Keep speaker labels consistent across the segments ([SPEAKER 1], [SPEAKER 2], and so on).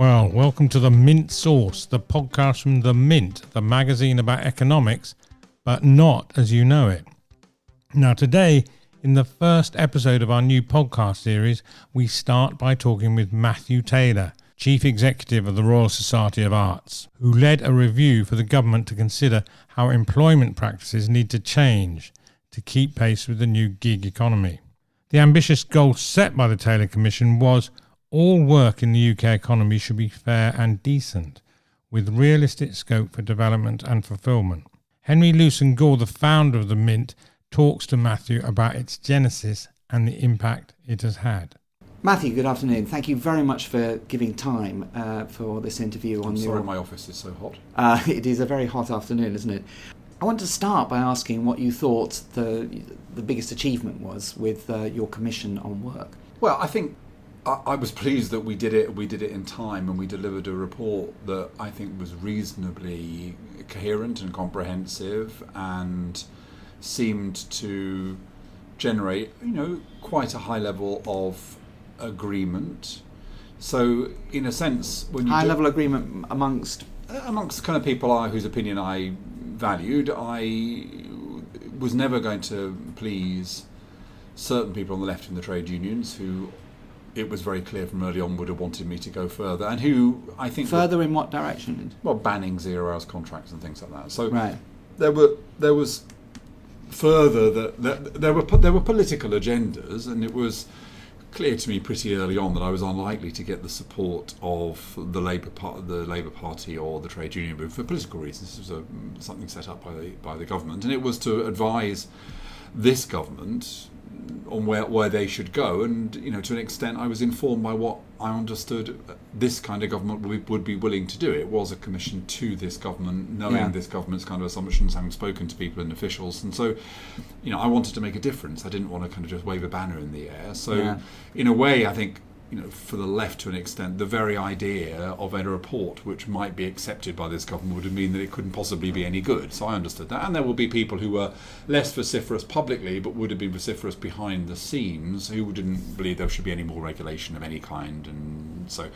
[SPEAKER 1] Well, welcome to the Mint Source, the podcast from The Mint, the magazine about economics, but not as you know it. Now today, in the first episode of our new podcast series, we start by talking with Matthew Taylor, Chief Executive of the Royal Society of Arts, who led a review for the government to consider how employment practices need to change to keep pace with the new gig economy. The ambitious goal set by the Taylor Commission was all work in the UK economy should be fair and decent, with realistic scope for development and fulfilment. Henry Lewson Gore, the founder of the Mint, talks to Matthew about its genesis and the impact it has had.
[SPEAKER 2] Matthew, good afternoon. Thank you very much for giving time for this interview.
[SPEAKER 3] I'm sorry my office is so hot.
[SPEAKER 2] It is a very hot afternoon, isn't it? I want to start by asking what you thought the biggest achievement was with your commission on work.
[SPEAKER 3] Well, I think I was pleased that we did it. We did it in time, and we delivered a report that I think was reasonably coherent and comprehensive, and seemed to generate, quite a high level of agreement. So, in a sense, when you
[SPEAKER 2] level agreement amongst
[SPEAKER 3] the kind of people whose opinion I valued, I was never going to please certain people on the left in the trade unions who it was very clear from early on would have wanted me to go further, and who I think
[SPEAKER 2] further in what direction?
[SPEAKER 3] Well, banning 0 hours contracts and things like that. So
[SPEAKER 2] right.
[SPEAKER 3] there was further that there were political agendas, and it was clear to me pretty early on that I was unlikely to get the support of the Labour Party or the trade union movement for political reasons. This was something set up by the government, and it was to advise this government on where they should go, and to an extent I was informed by what I understood this kind of government would be willing to do. It was a commission to this government, knowing this government's kind of assumptions, having spoken to people and officials, and so I wanted to make a difference. I didn't want to kind of just wave a banner in the air. So in a way, I think for the left to an extent, the very idea of a report which might be accepted by this government would mean that it couldn't possibly be any good. So I understood that. And there will be people who were less vociferous publicly, but would have been vociferous behind the scenes, who didn't believe there should be any more regulation of any kind. And so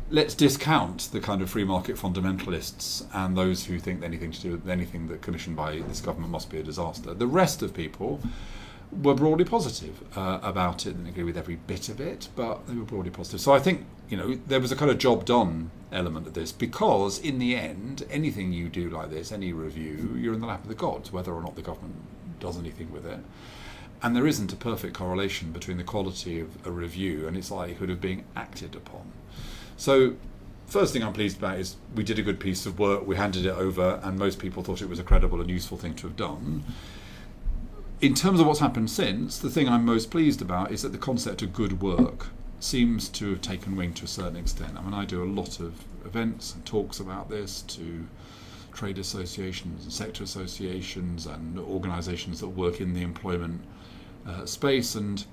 [SPEAKER 3] let's discount the kind of free market fundamentalists and those who think anything to do with anything that commissioned by this government must be a disaster. The rest of people were broadly positive about it, and agree with every bit of it, but they were broadly positive. So I think there was a kind of job done element of this, because in the end, anything you do like this, any review, you're in the lap of the gods, whether or not the government does anything with it. And there isn't a perfect correlation between the quality of a review and its likelihood of being acted upon. So first thing I'm pleased about is we did a good piece of work, we handed it over, and most people thought it was a credible and useful thing to have done. In terms of what's happened since, the thing I'm most pleased about is that the concept of good work seems to have taken wing to a certain extent. I mean, I do a lot of events and talks about this to trade associations and sector associations and organisations that work in the employment space, and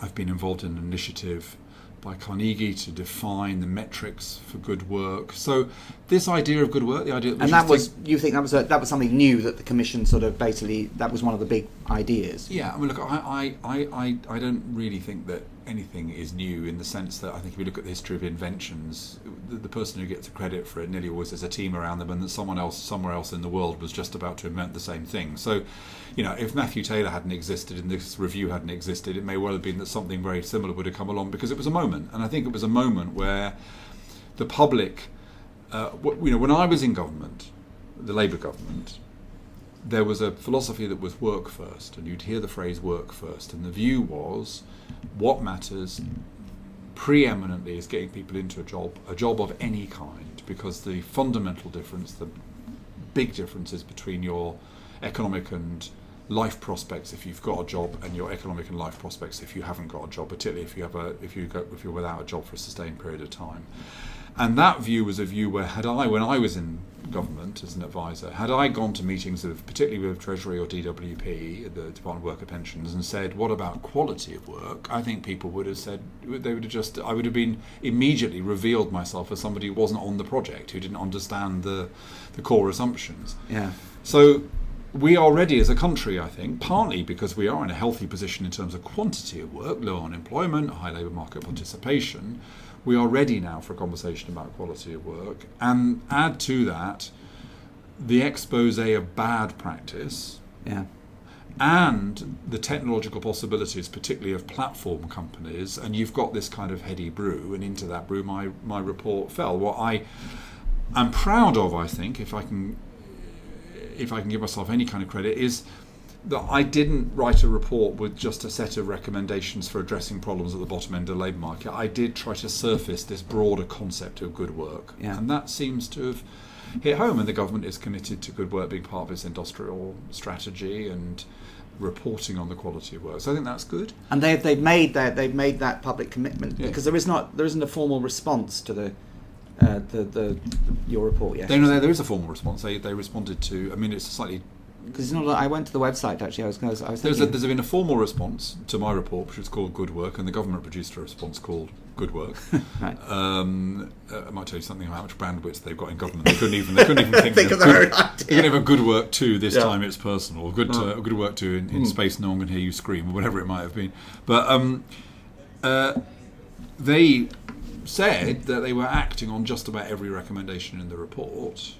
[SPEAKER 3] I've been involved in an initiative by Carnegie to define the metrics for good work. So this idea of good work, the idea that
[SPEAKER 2] you think that was something new that the Commission sort of basically, that was one of the big ideas.
[SPEAKER 3] Yeah, I mean, look, I don't really think that anything is new, in the sense that I think if you look at the history of inventions, the person who gets the credit for it nearly always has a team around them, and that someone else somewhere else in the world was just about to invent the same thing. So, if Matthew Taylor hadn't existed and this review hadn't existed, it may well have been that something very similar would have come along, because it was a moment. And I think it was a moment where the public, when I was in government, the Labour government, there was a philosophy that was work first, and you'd hear the phrase work first, and the view was what matters preeminently is getting people into a job of any kind, because the fundamental difference, the big differences between your economic and life prospects if you've got a job, and your economic and life prospects if you haven't got a job, particularly if you're without a job for a sustained period of time. And that view was a view where when I was in government as an advisor, had I gone to meetings particularly with Treasury or DWP, the Department of Work and Pensions, and said, what about quality of work? I think people would have said, I would have been immediately revealed myself as somebody who wasn't on the project, who didn't understand the core assumptions.
[SPEAKER 2] Yeah.
[SPEAKER 3] So we are ready as a country, I think, partly because we are in a healthy position in terms of quantity of work, low unemployment, high labour market participation. we are ready now for a conversation about quality of work, and add to that the expose of bad practice and the technological possibilities, particularly of platform companies, and you've got this kind of heady brew, and into that brew my report fell. What I am proud of, I think, if I can give myself any kind of credit, is that I didn't write a report with just a set of recommendations for addressing problems at the bottom end of the labour market. I did try to surface this broader concept of good work, and that seems to have hit home, and the government is committed to good work being part of its industrial strategy and reporting on the quality of work. So I think that's good.
[SPEAKER 2] And they've made that public commitment, because there isn't a formal response to your report yet.
[SPEAKER 3] There is a formal response. They responded to. I mean, it's slightly.
[SPEAKER 2] Because it's not. I went to the website actually. I was thinking.
[SPEAKER 3] There's been a formal response to my report, which was called Good Work, and the government produced a response called Good Work.
[SPEAKER 2] Right.
[SPEAKER 3] I might tell you something about how much bandwidth they've got in government. They couldn't even think of
[SPEAKER 2] their own idea.
[SPEAKER 3] They can have a Good Work 2 this time. It's personal. Good Work 2 in space. No one can hear you scream, or whatever it might have been. But they said that they were acting on just about every recommendation in the report.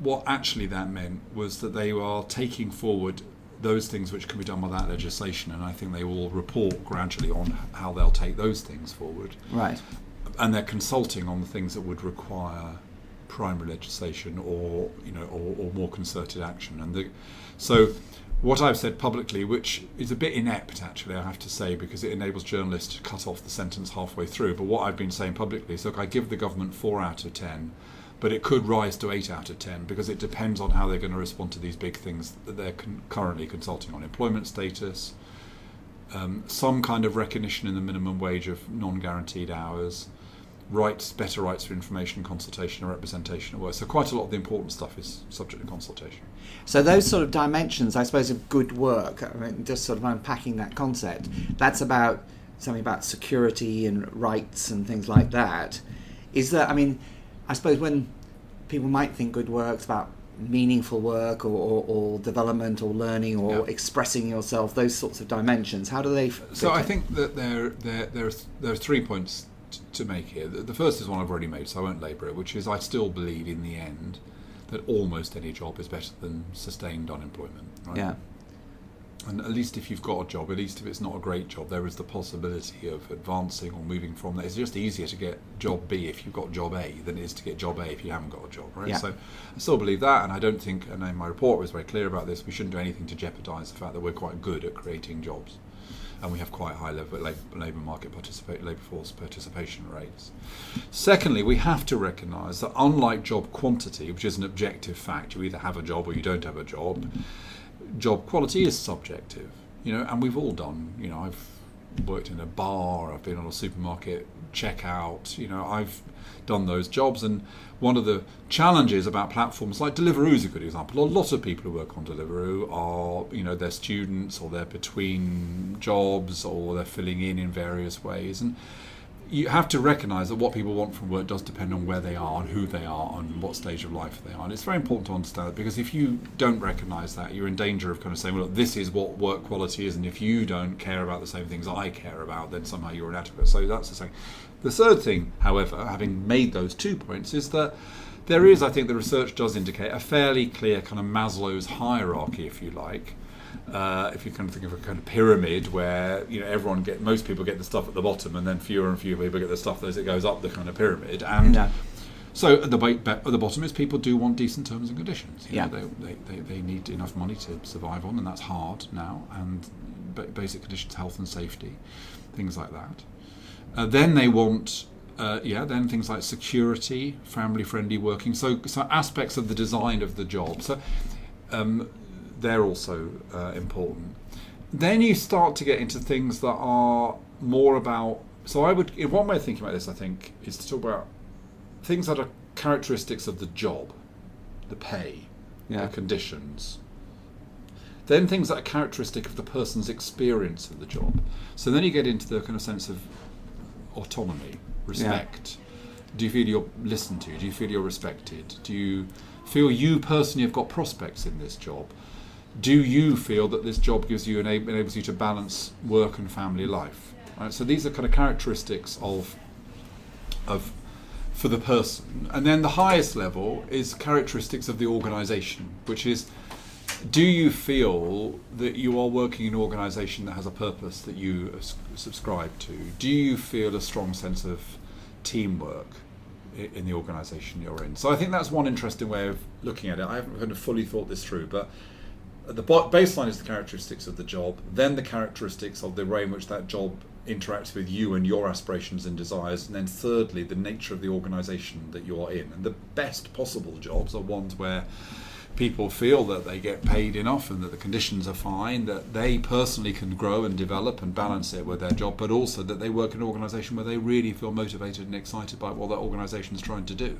[SPEAKER 3] What actually that meant was that they are taking forward those things which can be done without legislation, and I think they will report gradually on how they'll take those things forward.
[SPEAKER 2] Right.
[SPEAKER 3] And they're consulting on the things that would require primary legislation or more concerted action. And so what I've said publicly, which is a bit inept actually, I have to say, because it enables journalists to cut off the sentence halfway through, but what I've been saying publicly is, look, I give the government 4 out of 10, but it could rise to 8 out of 10 because it depends on how they're going to respond to these big things that they're currently consulting on: employment status, some kind of recognition in the minimum wage of non-guaranteed hours, better rights for information, consultation and representation at work. So quite a lot of the important stuff is subject to consultation.
[SPEAKER 2] So those sort of dimensions, I suppose, of good work, I mean, just sort of unpacking that concept, that's about something about security and rights and things like that. Is that, I mean, I suppose when people might think good work's about meaningful work or development or learning or expressing yourself, those sorts of dimensions, how do they fit
[SPEAKER 3] So I
[SPEAKER 2] in?
[SPEAKER 3] think that there are 3 points to make here. The first is one I've already made, so I won't labour it, which is I still believe in the end that almost any job is better than sustained unemployment. Right?
[SPEAKER 2] Yeah.
[SPEAKER 3] And at least if you've got a job, at least if it's not a great job, there is the possibility of advancing or moving from that. It's just easier to get job B if you've got job A than it is to get job A if you haven't got a job, right?
[SPEAKER 2] Yeah.
[SPEAKER 3] So I still believe that, and I don't think, and in my report was very clear about this, we shouldn't do anything to jeopardise the fact that we're quite good at creating jobs. And we have quite high level labour force participation rates. Secondly, we have to recognise that unlike job quantity, which is an objective fact, you either have a job or you don't have a job, job quality is subjective, and we've all done, I've worked in a bar, I've been on a supermarket checkout, I've done those jobs, and one of the challenges about platforms like Deliveroo is a good example. A lot of people who work on Deliveroo are, they're students or they're between jobs or they're filling in various ways, and you have to recognise that what people want from work does depend on where they are and who they are and what stage of life they are. And it's very important to understand that, because if you don't recognise that, you're in danger of kind of saying, well, look, this is what work quality is, and if you don't care about the same things I care about, then somehow you're inadequate. So that's the second. The third thing, however, having made those 2 points, is that there is, I think the research does indicate, a fairly clear kind of Maslow's hierarchy, if you like. If you kind of think of a kind of pyramid where most people get the stuff at the bottom, and then fewer and fewer people get the stuff as it goes up the kind of pyramid. And so at the bottom is people do want decent terms and conditions. They need enough money to survive on, and that's hard now. And basic conditions, health and safety, things like that. Then they want. Then things like security, family-friendly working, so aspects of the design of the job. So they're also important. Then you start to get into things that are more about. So one way of thinking about this, I think, is to talk about things that are characteristics of the job, the pay, the conditions. Then things that are characteristic of the person's experience of the job. So then you get into the kind of sense of autonomy. Respect. Do you feel you're listened to? Do you feel you're respected? Do you feel you personally have got prospects in this job? Do you feel that this job enables you to balance work and family life? Right? So these are kind of characteristics of for the person. And then the highest level is characteristics of the organisation, which is, do you feel that you are working in an organisation that has a purpose that you subscribe to? Do you feel a strong sense of teamwork in the organisation you're in? So I think that's one interesting way of looking at it. I haven't kind of fully thought this through, but the baseline is the characteristics of the job, then the characteristics of the way in which that job interacts with you and your aspirations and desires, and then thirdly, the nature of the organisation that you are in. And the best possible jobs are ones where people feel that they get paid enough and that the conditions are fine, that they personally can grow and develop and balance it with their job, but also that they work in an organisation where they really feel motivated and excited by what that organisation is trying to do.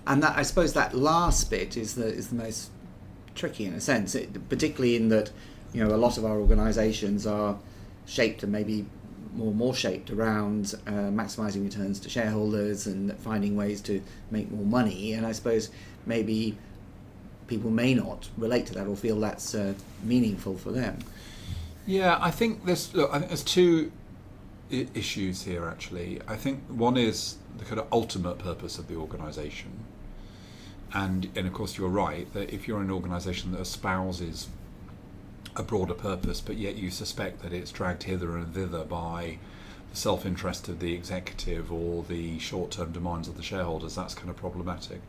[SPEAKER 2] And that, I suppose, that last bit is the most tricky in a sense, particularly in that, you know, a lot of our organisations are shaped and maybe more shaped around maximising returns to shareholders and finding ways to make more money. And I suppose maybe people may not relate to that or feel that's meaningful for them.
[SPEAKER 3] Yeah, I think there's two issues here actually. I think one is the kind of ultimate purpose of the organisation, and of course you're right that if you're an organisation that espouses a broader purpose, but yet you suspect that it's dragged hither and thither by the self-interest of the executive or the short-term demands of the shareholders, that's kind of problematic.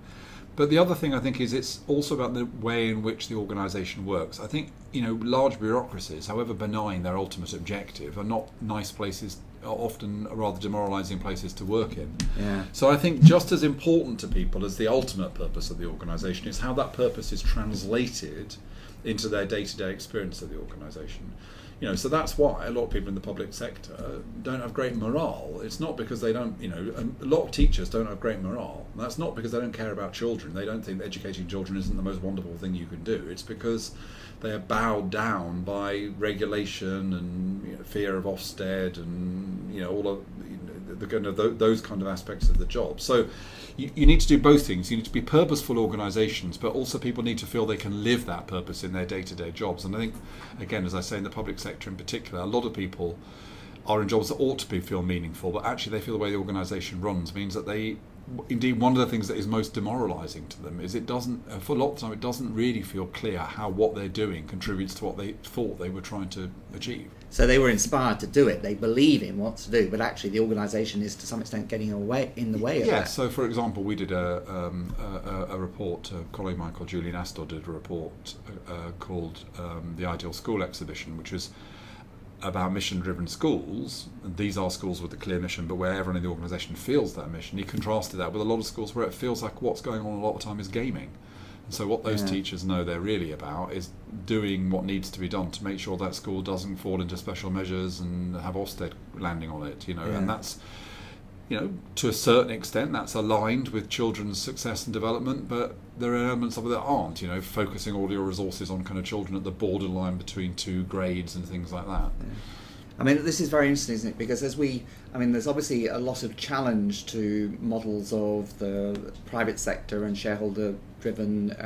[SPEAKER 3] But the other thing I think is it's also about the way in which the organisation works. I think, you know, large bureaucracies, however benign their ultimate objective, are not nice places, are often rather demoralising places to work in.
[SPEAKER 2] Yeah.
[SPEAKER 3] So I think just as important to people as the ultimate purpose of the organisation is how that purpose is translated into their day-to-day experience of the organisation. You know, so that's why a lot of people in the public sector don't have great morale. It's not because they don't, you know, a lot of teachers don't have great morale. And that's not because they don't care about children. They don't think that educating children isn't the most wonderful thing you can do. It's because they are bowed down by regulation and, you know, fear of Ofsted and, you know, all of the kind of those kind of aspects of the job. So you need to do both things. You need to be purposeful organisations, but also people need to feel they can live that purpose in their day-to-day jobs. And I think, again, as I say, in the public sector in particular, a lot of people are in jobs that ought to feel meaningful, but actually they feel the way the organisation runs means that they, indeed, one of the things that is most demoralising to them is it doesn't, for a lot of the time, it doesn't really feel clear how what they're doing contributes to what they thought they were trying to achieve.
[SPEAKER 2] So they were inspired to do it. They believe in what to do, but actually the organisation is to some extent getting in the way of that.
[SPEAKER 3] Yeah. So, for example, we did a report. A colleague of mine called Julian Astor did a report called the Ideal School Exhibition, which is about mission-driven schools. And these are schools with a clear mission, but where everyone in the organisation feels that mission. He contrasted that with a lot of schools where it feels like what's going on a lot of the time is gaming. And so what those teachers know they're really about is doing what needs to be done to make sure that school doesn't fall into special measures and have Ofsted landing on it, you know. And that's, you know, to a certain extent that's aligned with children's success and development, but there are elements of it that aren't, you know, focusing all your resources on kind of children at the borderline between two grades and things like that.
[SPEAKER 2] Yeah. I mean, this is very interesting, isn't it? Because there's obviously a lot of challenge to models of the private sector and shareholder-driven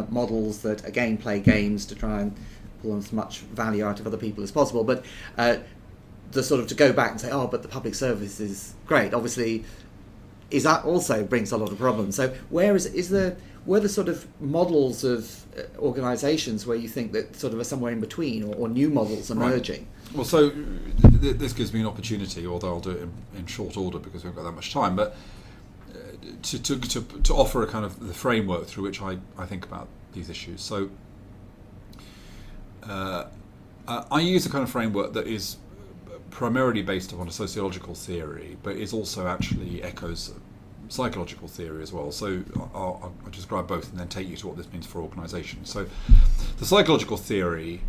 [SPEAKER 2] models that, again, play games to try and pull as much value out of other people as possible. But the sort of to go back and say, oh, but the public service is great, obviously, is that also brings a lot of problems. So were the sort of models of organisations where you think that sort of are somewhere in between, or new models emerging?
[SPEAKER 3] Right. Well, so this gives me an opportunity, although I'll do it in short order because we haven't got that much time, but to offer a kind of the framework through which I think about these issues. So I use a kind of framework that is primarily based upon a sociological theory, but is also actually echoes psychological theory as well. So I'll describe both and then take you to what this means for organisations. So the psychological theory,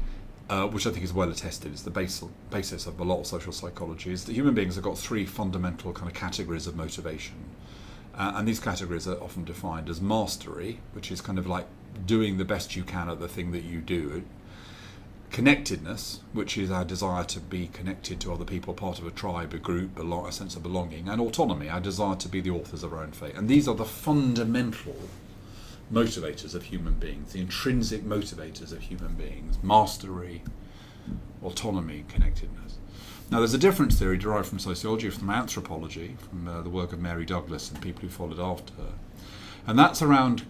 [SPEAKER 3] which I think is well attested, is the basis of a lot of social psychology, is that human beings have got three fundamental kind of categories of motivation. And these categories are often defined as mastery, which is kind of like doing the best you can at the thing that you do. Connectedness, which is our desire to be connected to other people, part of a tribe, a group, a sense of belonging. And autonomy, our desire to be the authors of our own fate. And these are the fundamental motivators of human beings, the intrinsic motivators of human beings. Mastery, autonomy, connectedness. Now, there's a different theory derived from sociology, from anthropology, from the work of Mary Douglas and people who followed after her. And that's around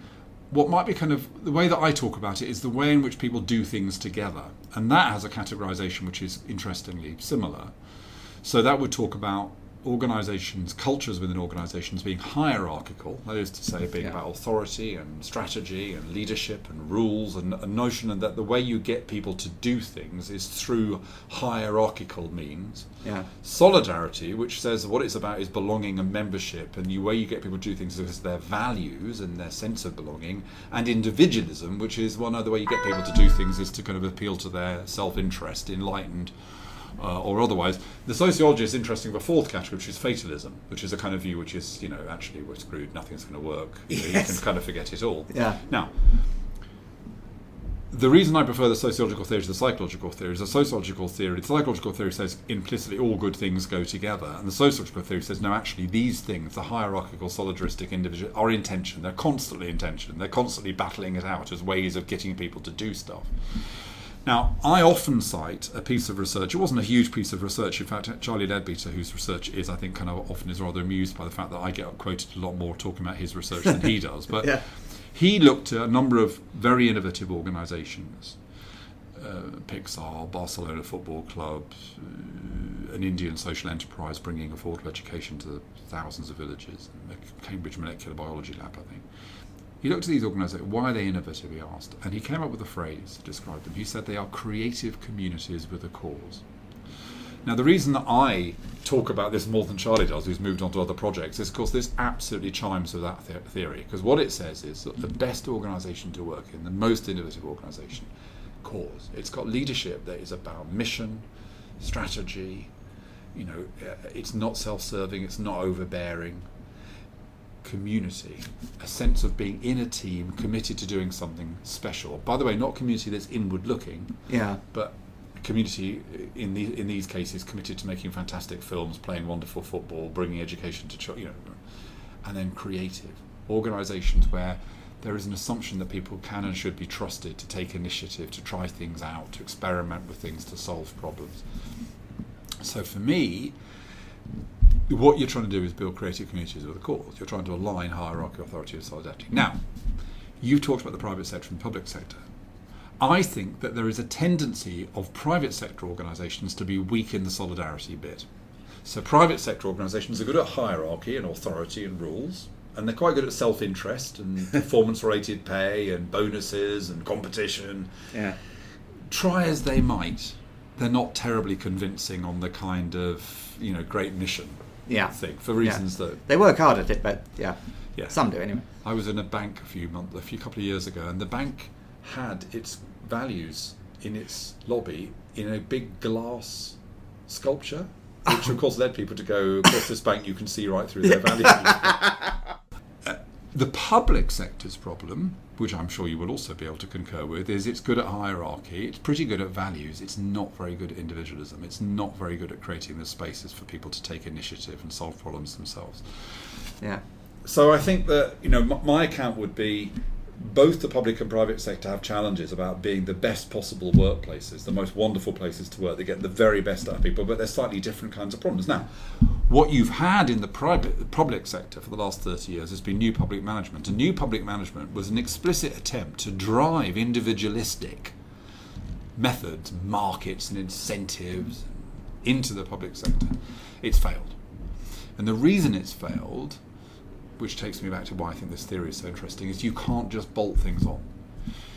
[SPEAKER 3] what might be kind of, the way that I talk about it is the way in which people do things together. And that has a categorization which is interestingly similar. So that would talk about organizations, cultures within organizations being hierarchical, that is to say, being about authority and strategy and leadership and rules, and a notion that the way you get people to do things is through hierarchical means. Solidarity, which says what it's about is belonging and membership, and the way you get people to do things is their values and their sense of belonging. And individualism, which is one other way you get people to do things is to kind of appeal to their self-interest, enlightened or otherwise. The sociology is interesting. The fourth category, which is fatalism, which is a kind of view which is, actually we're screwed, nothing's going to work. You can kind of forget it all. Now, the reason I prefer the sociological theory to the psychological theory is the psychological theory says implicitly all good things go together, and the sociological theory says no, actually these things, the hierarchical, solidaristic individual, are in tension. They're constantly in tension. They're constantly battling it out as ways of getting people to do stuff. Now, I often cite a piece of research. It wasn't a huge piece of research. In fact, Charlie Leadbeater, whose research is, I think, kind of often is rather amused by the fact that I get quoted a lot more talking about his research than he does. But he looked at a number of very innovative organisations, Pixar, Barcelona Football Club, an Indian social enterprise bringing affordable education to thousands of villages, the Cambridge Molecular Biology Lab, I think. He looked at these organisations. Why are they innovative, he asked. And he came up with a phrase to describe them. He said they are creative communities with a cause. Now, the reason that I talk about this more than Charlie does, who's moved on to other projects, is, of course, this absolutely chimes with that theory. Because what it says is that the best organisation to work in, the most innovative organisation, cause. It's got leadership that is about mission, strategy. It's not self-serving, it's not overbearing. Community, a sense of being in a team committed to doing something special. By the way, not community that's inward looking, but community in these cases committed to making fantastic films, playing wonderful football, bringing education to children, and then creative organisations where there is an assumption that people can and should be trusted to take initiative, to try things out, to experiment with things, to solve problems. So for me, what you're trying to do is build creative communities with a cause. You're trying to align hierarchy, authority, and solidarity. Now, you've talked about the private sector and the public sector. I think that there is a tendency of private sector organisations to be weak in the solidarity bit. So private sector organisations are good at hierarchy and authority and rules, and they're quite good at self-interest and performance-rated pay and bonuses and competition. Try as they might, they're not terribly convincing on the kind of, great mission thing, for reasons that...
[SPEAKER 2] They work hard at it, but some do anyway.
[SPEAKER 3] I was in a bank a couple of years ago, and the bank had its values in its lobby in a big glass sculpture, which of course led people to go, of course this bank you can see right through their values. The public sector's problem, which I'm sure you will also be able to concur with, is it's good at hierarchy, it's pretty good at values, it's not very good at individualism, it's not very good at creating the spaces for people to take initiative and solve problems themselves. So I think that, my account would be both the public and private sector have challenges about being the best possible workplaces, the most wonderful places to work. They get the very best out of people, but they're slightly different kinds of problems. Now, what you've had in the public sector for the last 30 years has been new public management. And new public management was an explicit attempt to drive individualistic methods, markets and incentives into the public sector. It's failed. And the reason it's failed, which takes me back to why I think this theory is so interesting, is you can't just bolt things on.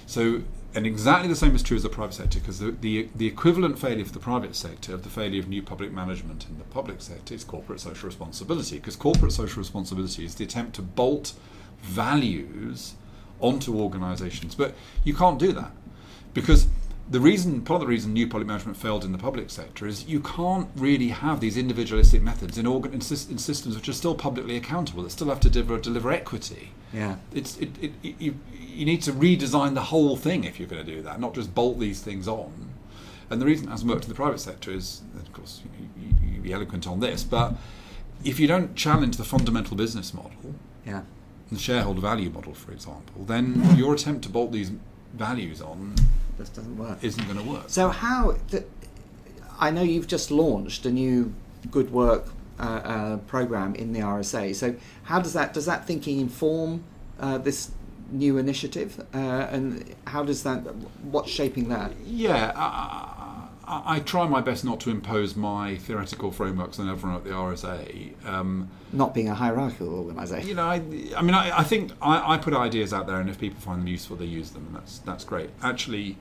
[SPEAKER 3] So, and exactly the same is true as the private sector, because the equivalent failure for the private sector of the failure of new public management in the public sector is corporate social responsibility, because corporate social responsibility is the attempt to bolt values onto organisations. But you can't do that, because part of the reason new public management failed in the public sector is you can't really have these individualistic methods in systems which are still publicly accountable, that still have to deliver equity. You need to redesign the whole thing if you're going to do that, not just bolt these things on. And the reason it hasn't worked in the private sector is, of course, you'd be eloquent on this, but if you don't challenge the fundamental business model, the shareholder value model, for example, then your attempt to bolt these values on
[SPEAKER 2] just doesn't work.
[SPEAKER 3] Isn't going to work.
[SPEAKER 2] So I know you've just launched a new Good Work program in the RSA. So how does that thinking inform this new initiative, and what's shaping that?
[SPEAKER 3] Yeah, I try my best not to impose my theoretical frameworks on everyone at the RSA.
[SPEAKER 2] Not being a hierarchical organisation.
[SPEAKER 3] I think I put ideas out there, and if people find them useful, they use them, and that's great. Actually,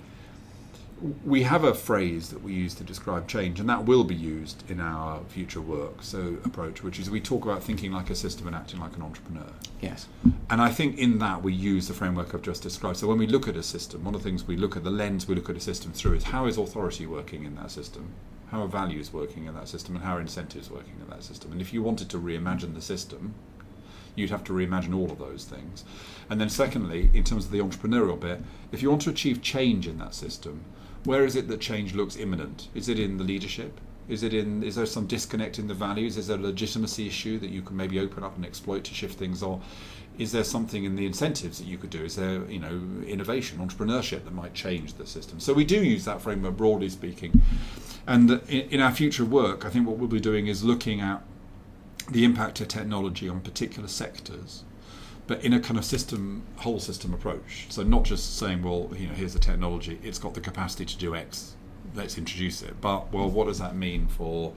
[SPEAKER 3] we have a phrase that we use to describe change, and that will be used in our future work approach, which is we talk about thinking like a system and acting like an entrepreneur.
[SPEAKER 2] Yes.
[SPEAKER 3] And I think in that we use the framework I've just described. So when we look at a system, one of the things we look at, the lens we look at a system through, is how is authority working in that system? How are values working in that system? And how are incentives working in that system? And if you wanted to reimagine the system, you'd have to reimagine all of those things. And then secondly, in terms of the entrepreneurial bit, if you want to achieve change in that system, where is it that change looks imminent? Is it in the leadership? Is there some disconnect in the values? Is there a legitimacy issue that you can maybe open up and exploit to shift things? Or is there something in the incentives that you could do? Is there, innovation, entrepreneurship that might change the system? So we do use that framework, broadly speaking. And in our future work, I think what we'll be doing is looking at the impact of technology on particular sectors, but in a kind of whole system approach. So not just saying, well, here's the technology, it's got the capacity to do X, let's introduce it. But, well, what does that mean for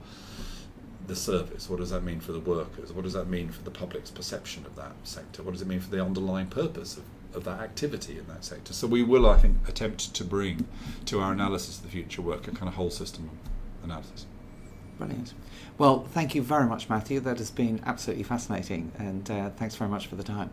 [SPEAKER 3] the service? What does that mean for the workers? What does that mean for the public's perception of that sector? What does it mean for the underlying purpose of that activity in that sector? So we will, I think, attempt to bring to our analysis of the future work a kind of whole system analysis.
[SPEAKER 2] Brilliant. Well, thank you very much, Matthew. That has been absolutely fascinating, and thanks very much for the time.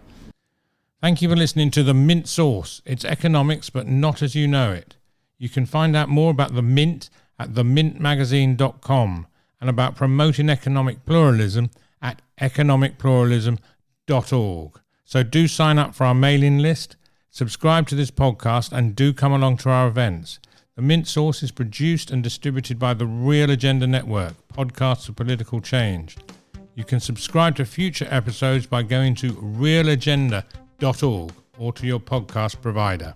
[SPEAKER 1] Thank you for listening to The Mint Source. It's economics, but not as you know it. You can find out more about The Mint at themintmagazine.com and about promoting economic pluralism at economicpluralism.org. So do sign up for our mailing list, subscribe to this podcast, and do come along to our events. The Mint Source is produced and distributed by the Real Agenda Network, podcasts of political change. You can subscribe to future episodes by going to realagenda.org or to your podcast provider.